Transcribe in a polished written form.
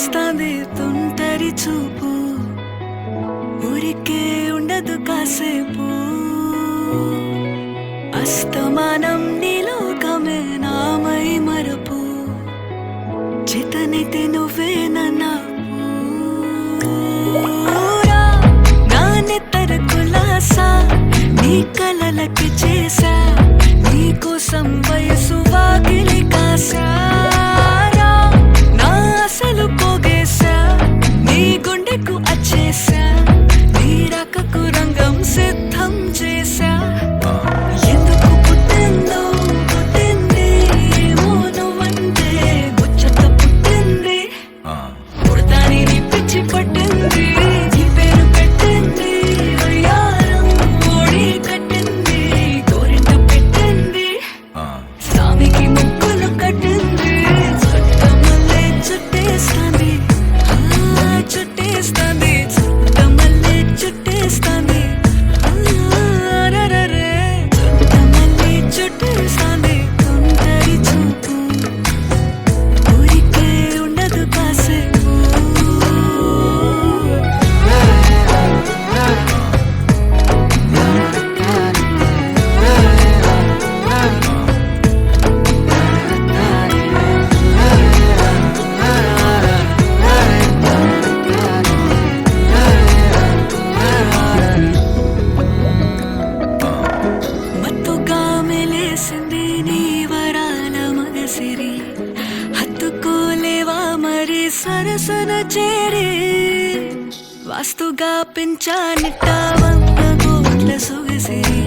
చుట్టేస్తాంది తుంటరి చూపు ఊరికే ఉండదు కాసేపు అస్తమానం నీలోకమే నామై మరపు చేతనైతే నువ్వే నా నెత్తర కులాసా నీ కలలకి చేసా నీ కోసం వయసు వాకిలి కాసా నా అసలు పోగేసా నీ గుండెకు అచ్చేసా నీ రకకు రంగం సిద్ధం చేసా ఎందుకు పుట్టిందో పుట్టింది ఏమో నువ్వంటే ముచ్చట పుట్టింది పుడతాని నీ పిచ్చి పట్టింది నీ పేరు పెట్టింది వయ్యారం ఓడి కట్టింది గోరింట పెట్టింది స్వామికి ముక్కులు కట్టింది చుట్టమల్లే చుట్టేస్తాంది చుట్టేస్తాంది చుట్టమల్లే చుట్టేస్తాంది రరరే చుట్టమల్లే చుట్టేస్తాంది తుంటరి చూపు ఊరికే ఉండదు కాసేపు మత్తుగా మెలేసింది నీ వరాల మగసిరి హత్తుకోలేవా మరి సరసన చేరి వాస్తుగా పెంచానిట్ట 100 కోట్ల సొగసిరి